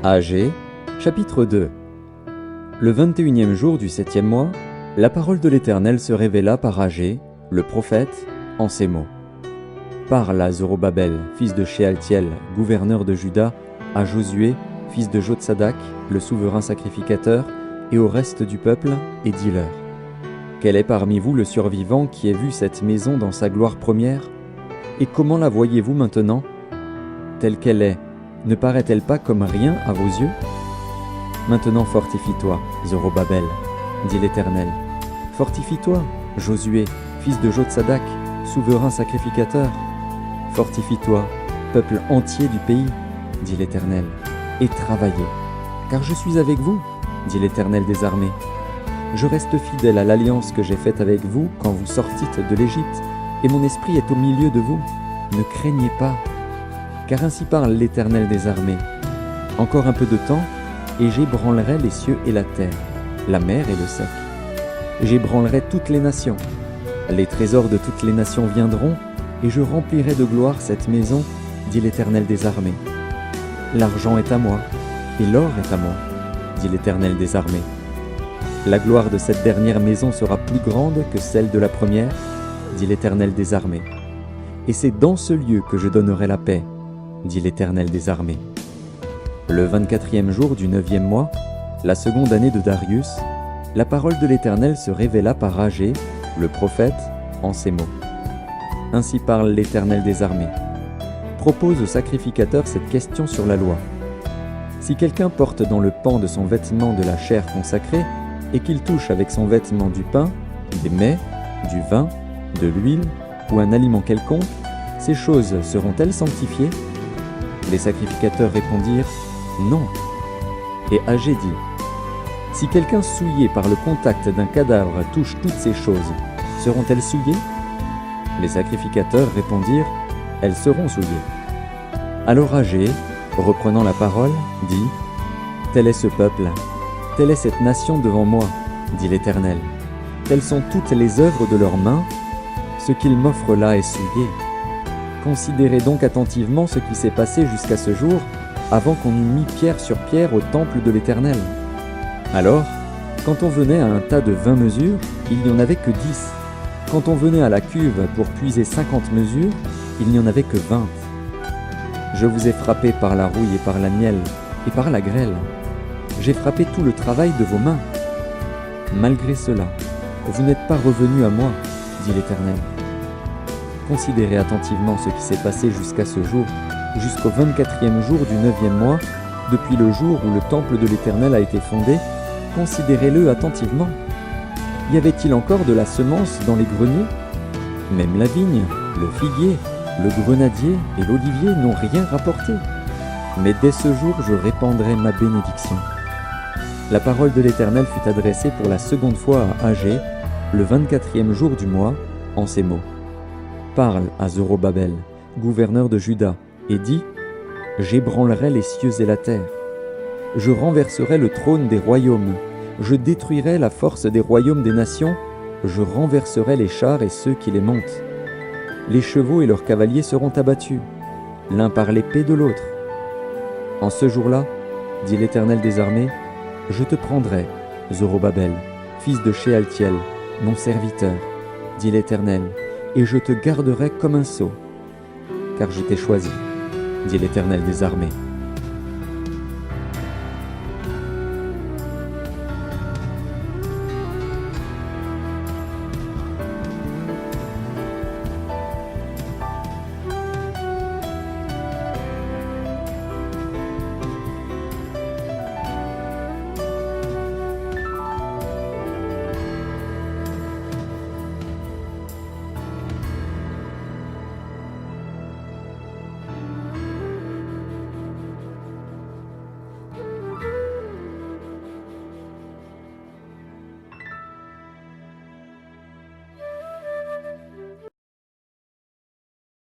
Agé, chapitre 2. Le 21e jour du 7e mois, la parole de l'Éternel se révéla par Agé, le prophète, en ces mots. Parle à Zorobabel, fils de Shealtiel, gouverneur de Juda, à Josué, fils de Jotsadak, le souverain sacrificateur, et au reste du peuple, et dis-leur. Quel est parmi vous le survivant qui ait vu cette maison dans sa gloire première? Et comment la voyez-vous maintenant? Telle qu'elle est, ne paraît-elle pas comme rien à vos yeux? Maintenant fortifie-toi, Zorobabel, dit l'Éternel. Fortifie-toi, Josué, fils de Jotsadak, souverain sacrificateur. Fortifie-toi, peuple entier du pays, dit l'Éternel, et travaillez, car je suis avec vous, dit l'Éternel des armées. Je reste fidèle à l'alliance que j'ai faite avec vous quand vous sortîtes de l'Égypte, et mon esprit est au milieu de vous. Ne craignez pas, car ainsi parle l'Éternel des armées. Encore un peu de temps, et j'ébranlerai les cieux et la terre, la mer et le sec. J'ébranlerai toutes les nations. Les trésors de toutes les nations viendront, et je remplirai de gloire cette maison, dit l'Éternel des armées. L'argent est à moi, et l'or est à moi, dit l'Éternel des armées. La gloire de cette dernière maison sera plus grande que celle de la première, dit l'Éternel des armées. Et c'est dans ce lieu que je donnerai la paix, dit l'Éternel des armées. Le 24e jour du 9e mois, la seconde année de Darius, la parole de l'Éternel se révéla par Agé, le prophète, en ces mots. Ainsi parle l'Éternel des armées. Propose au sacrificateur cette question sur la loi. Si quelqu'un porte dans le pan de son vêtement de la chair consacrée, et qu'il touche avec son vêtement du pain, des mets, du vin, de l'huile, ou un aliment quelconque, ces choses seront-elles sanctifiées? Les sacrificateurs répondirent « Non ». Et Agé dit « Si quelqu'un souillé par le contact d'un cadavre touche toutes ces choses, seront-elles souillées ?» Les sacrificateurs répondirent « Elles seront souillées ». Alors Agé, reprenant la parole, dit « Tel est ce peuple, telle est cette nation devant moi, dit l'Éternel. Telles sont toutes les œuvres de leurs mains, ce qu'ils m'offrent là est souillé. Considérez donc attentivement ce qui s'est passé jusqu'à ce jour, avant qu'on eût mis pierre sur pierre au temple de l'Éternel. Alors, quand on venait à un tas de 20 mesures, il n'y en avait que 10. Quand on venait à la cuve pour puiser 50 mesures, il n'y en avait que 20. Je vous ai frappé par la rouille et par la miel, et par la grêle. J'ai frappé tout le travail de vos mains. Malgré cela, vous n'êtes pas revenus à moi, dit l'Éternel. Considérez attentivement ce qui s'est passé jusqu'à ce jour, jusqu'au 24e jour du 9e mois, depuis le jour où le temple de l'Éternel a été fondé, considérez-le attentivement. Y avait-il encore de la semence dans les greniers? Même la vigne, le figuier, le grenadier et l'olivier n'ont rien rapporté. Mais dès ce jour, je répandrai ma bénédiction. La parole de l'Éternel fut adressée pour la seconde fois à Agé, le 24e jour du mois, en ces mots. Parle à Zorobabel, gouverneur de Juda, et dis « J'ébranlerai les cieux et la terre. Je renverserai le trône des royaumes. Je détruirai la force des royaumes des nations. Je renverserai les chars et ceux qui les montent. Les chevaux et leurs cavaliers seront abattus, l'un par l'épée de l'autre. En ce jour-là, dit l'Éternel des armées, je te prendrai, Zorobabel, fils de Shealtiel, mon serviteur, dit l'Éternel, et je te garderai comme un sceau, car je t'ai choisi, dit l'Éternel des armées.